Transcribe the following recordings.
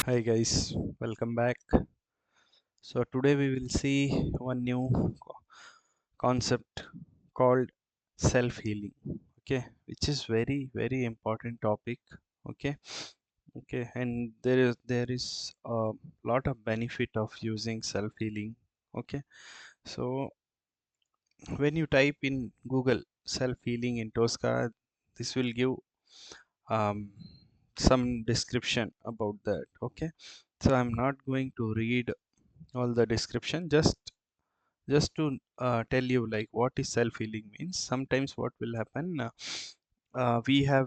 Hi guys, welcome back. So today we will see one new concept called self-healing. Okay, which is very important topic. Okay, okay, and there is a lot of benefit of using self-healing. Okay, so when you type in Google self-healing in Tosca, this will give um, some description about that. Okay, so I'm not going to read all the description, just to tell you like what is self-healing means. Sometimes what will happen, we have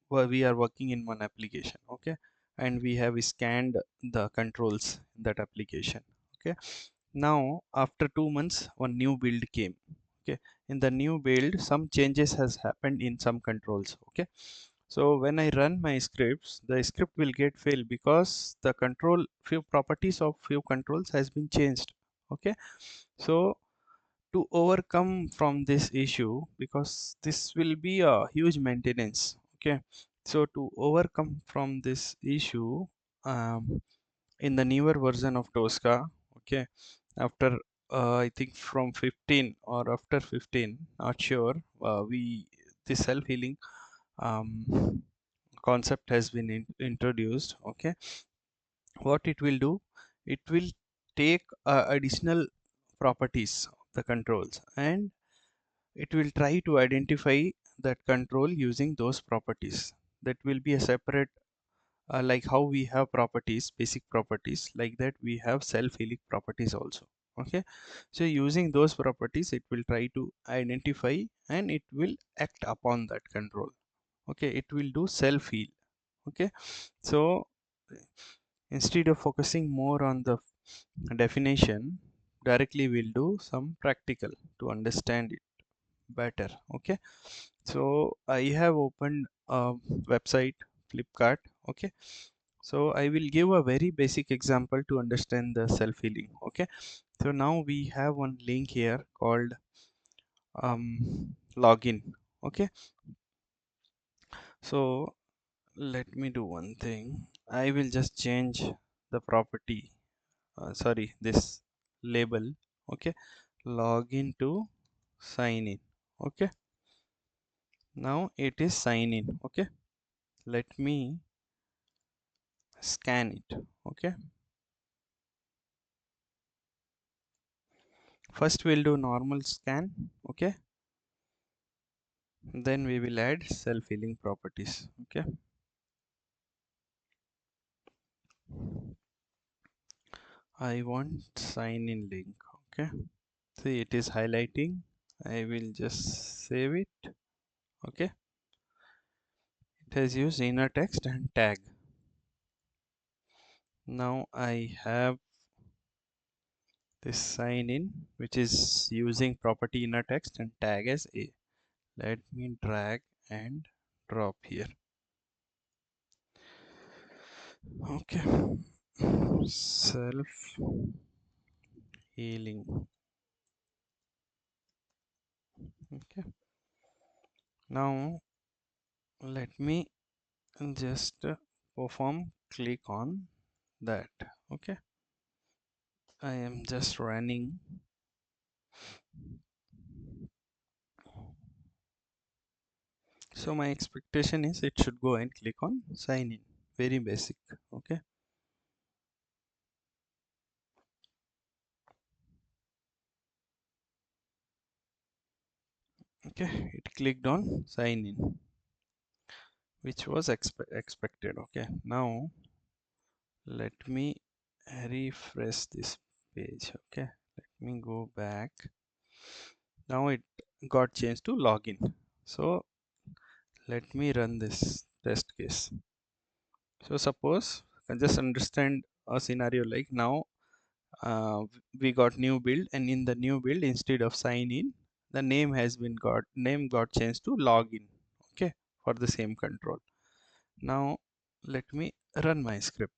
we are working in one application, okay, and we have scanned the controls in that application. Okay, now after 2 months one new build came. Okay, in the new build some changes has happened in some controls. Okay, so when I run my scripts, the script will get failed because the control few properties of few controls has been changed. Okay, so to overcome from this issue, because this will be a huge maintenance. Okay, so to overcome from this issue, in the newer version of Tosca, okay, after I think from 15 or after 15, not sure, we this self-healing concept has been introduced. Okay, what it will do, it will take additional properties of the controls, and it will try to identify that control using those properties. That will be a separate, like how we have properties, basic properties, like that we have self-healing properties also. Okay, so using those properties it will try to identify and it will act upon that control. Okay, it will do self-heal. Okay, so instead of focusing more on the definition, directly we'll do some practical to understand it better. Okay, so I have opened a website, Flipkart. Okay, so I will give a very basic example to understand the self-healing. Okay, so now we have one link here called login. Okay, so let me do one thing. I will just change the property, sorry, this label. Okay, login to sign in. Okay, now it is sign in. Okay, let me scan it. Okay, first we'll do normal scan. Okay, then we will add self-healing properties. Okay, I want sign in link. Okay, see it is highlighting. I will just save it. Okay, it has used inner text and tag. Now I have this sign in which is using property inner text and tag as a. Let me drag and drop here. Okay, self healing. Okay, now let me just perform click on that. Okay, I am just running. So my expectation is it should go and click on sign in. Very basic. Okay, okay, it clicked on sign in, which was expected. Okay, now let me refresh this page. Okay, let me go back. Now it got changed to login. So let me run this test case. So suppose I just understand a scenario like now, uh, we got new build, and in the new build instead of sign in, the name got changed to login. Okay, for the same control. Now let me run my script.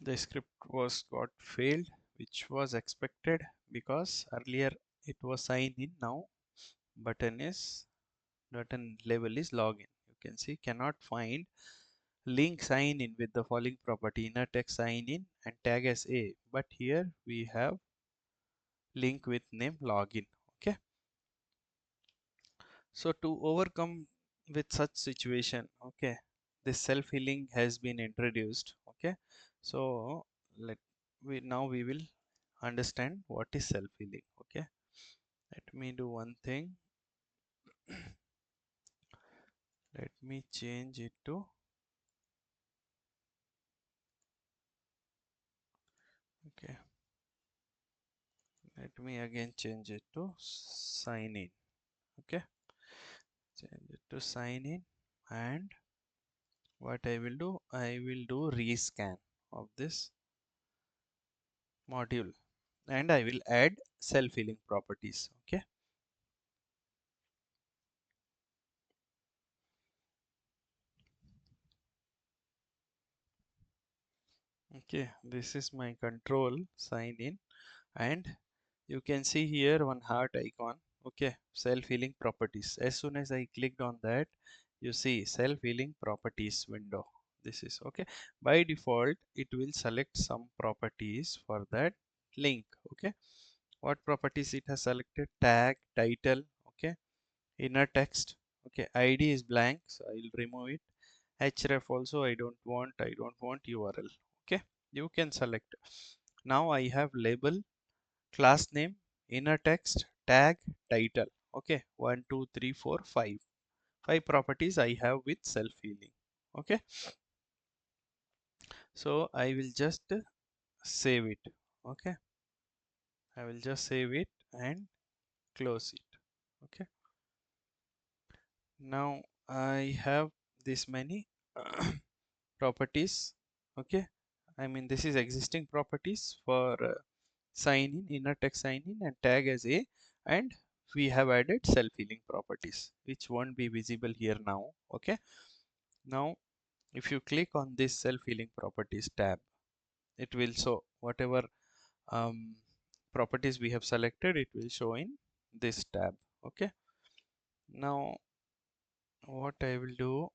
The script was got failed, which was expected because earlier it was sign in. Now button is button label is login. You can see cannot find link sign in with the following property inner text sign in and tag as a, but here we have link with name login. Okay, so to overcome with such situation, okay, this self-healing has been introduced. Okay, so let we will understand what is self-healing. Okay, let me do one thing. Let me change it to, okay, let me again change it to sign in. Okay, change it to sign in, and what I will do, I will do rescan of this module, and I will add self-healing properties. Okay, okay, this is my control sign in, and you can see here one heart icon. Okay, self-healing properties. As soon as I clicked on that, you see self-healing properties window. This is okay. By default it will select some properties for that link. Okay, what properties it has selected? Tag, title, okay, inner text, okay, id is blank, so I will remove it. Href also I don't want URL. Okay, you can select. Now I have label, class name, inner text, tag, title. Okay, 1 2 3 4 5 properties I have with self healing. Okay, so I will just save it. Okay, I will just save it and close it. Okay, now I have this many properties. Okay, I mean this is existing properties for sign in, inner text sign in, and tag as a, and we have added self-healing properties which won't be visible here now. Okay, now if you click on this self-healing properties tab, it will show whatever um, properties we have selected, it will show in this tab. Okay, now what I will do,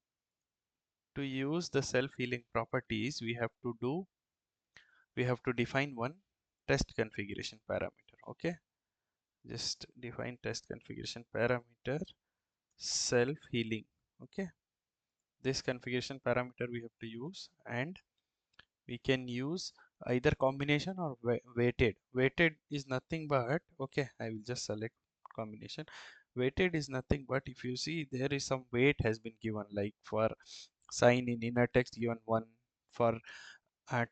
to use the self-healing properties we have to define one test configuration parameter. Okay, just define test configuration parameter self-healing. Okay, this configuration parameter we have to use, and we can use either combination or weighted is nothing but, okay, I will just select combination. Weighted is nothing but, if you see there is some weight has been given, like for sign in inner text given 1, for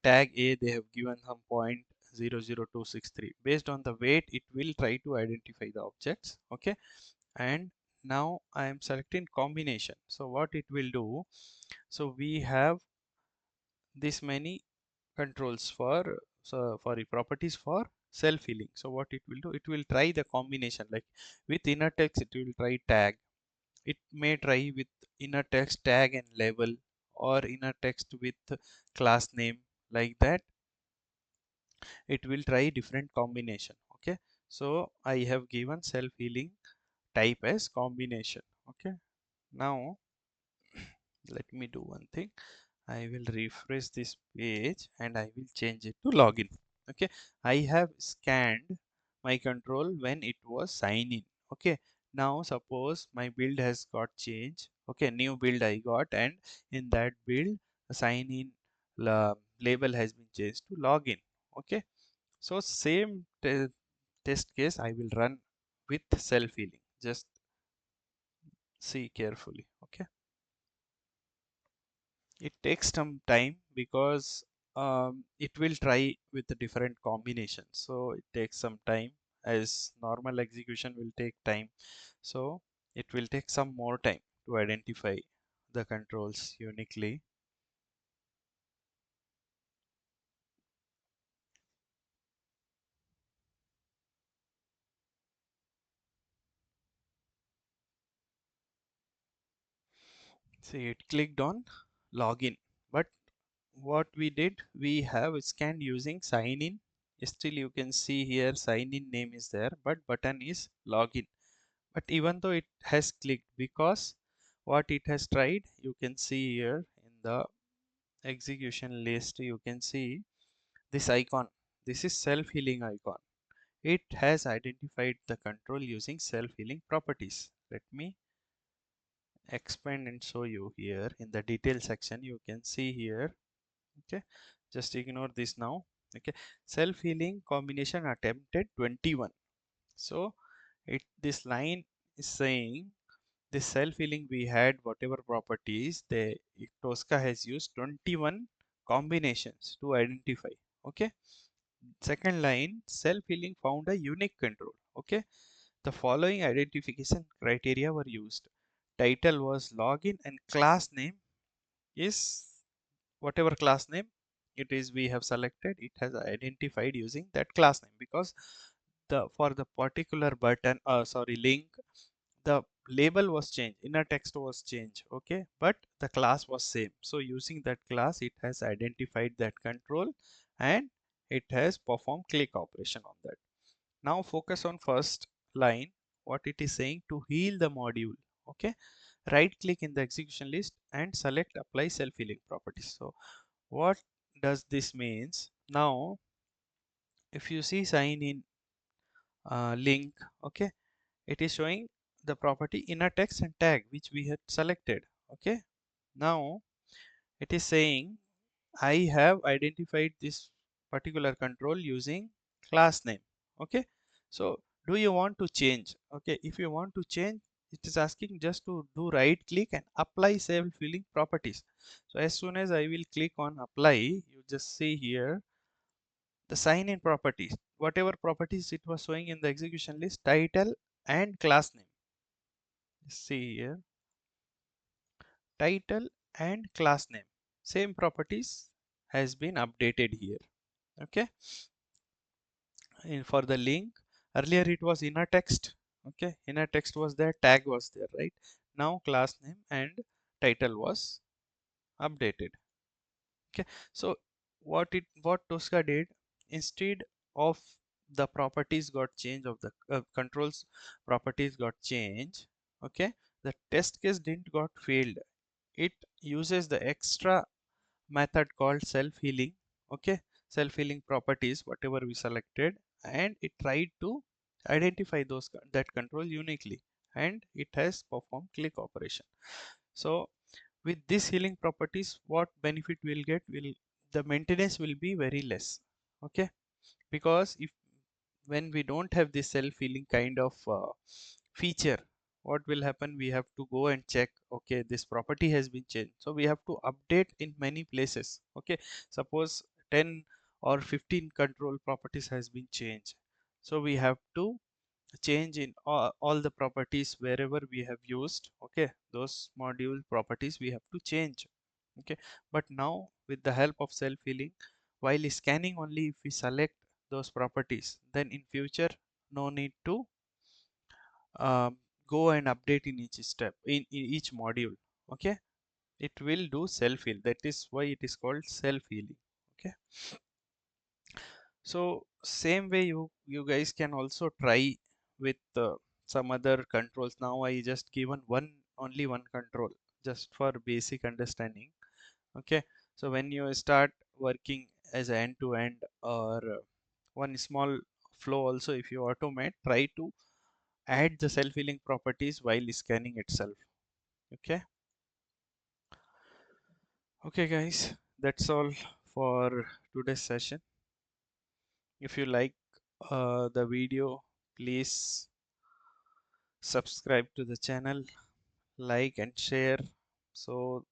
tag a they have given some point 00263. Based on the weight it will try to identify the objects. Okay, and now I am selecting combination. So what it will do, so we have this many controls for, so for the properties for self-healing. So what it will do, it will try the combination, like with inner text it will try tag, it may try with inner text tag and label, or inner text with class name, like that it will try different combination. Okay, so I have given self-healing type as combination. Okay, now let me do one thing, I will refresh this page and I will change it to login. Okay, I have scanned my control when it was sign in. Okay, now suppose my build has got changed. Okay, new build I got, and in that build sign in label has been changed to login. Okay, so same test case I will run with self healing. Just see carefully. Okay, it takes some time because it will try with the different combinations, so it takes some time, as normal execution will take time, so it will take some more time to identify the controls uniquely. See, it clicked on login, but what we did, we have scanned using sign in. Still you can see here sign in name is there, but button is login. But even though it has clicked, because what it has tried, you can see here in the execution list, you can see this icon. This is self-healing icon. It has identified the control using self-healing properties. Let me expand and show you here in the detail section. You can see here. Okay, just ignore this now. Okay, self-healing combination attempted 21. So this line is saying this self-healing we had whatever properties, the Tosca has used 21 combinations to identify. Okay, second line, self-healing found a unique control. Okay, the following identification criteria were used. Title was login and class name is whatever class name it is we have selected, it has identified using that class name, because the for the particular button sorry link, the label was changed, inner text was changed. Okay, but the class was same, so using that class it has identified that control and it has performed click operation on that. Now focus on first line, what it is saying: to heal the module. Okay, right click in the execution list and select apply self-healing properties. So what does this means? Now if you see sign in link, okay, it is showing the property inner text and tag which we had selected. Okay, now it is saying I have identified this particular control using class name. Okay, so do you want to change? Okay, if you want to change, it is asking just to do right click and apply self-healing properties. So as soon as I will click on apply, you just see here the sign in properties, whatever properties it was showing in the execution list, title and class name. See here, title and class name, same properties has been updated here. Okay, for the link, earlier it was inner text. Okay, inner text was there, tag was there, right? Now class name and title was updated. Okay, so what Tosca did, instead of the properties got changed of the controls properties got changed. Okay, the test case didn't got failed. It uses the extra method called self-healing. Okay, self-healing properties whatever we selected, and it tried to identify those that control uniquely, and it has performed click operation. So with this healing properties, what benefit we'll get, will the maintenance will be very less. Okay, because if when we don't have this self-healing kind of feature, what will happen, we have to go and check, okay, this property has been changed, so we have to update in many places. Okay, suppose 10 or 15 control properties has been changed, so we have to change in all the properties wherever we have used. Okay, those module properties we have to change. Okay, but now with the help of self-healing, while scanning only, if we select those properties, then in future no need to um, go and update in each step in each module. Okay, it will do self-heal, that is why it is called self-healing. Okay, so same way you guys can also try with some other controls. Now I just given one, only one control, just for basic understanding. Okay, so when you start working as a end to end, or one small flow also, if you automate, try to add the self-healing properties while scanning itself. Okay, okay guys, that's all for today's session. If you like the video, please subscribe to the channel, like and share, so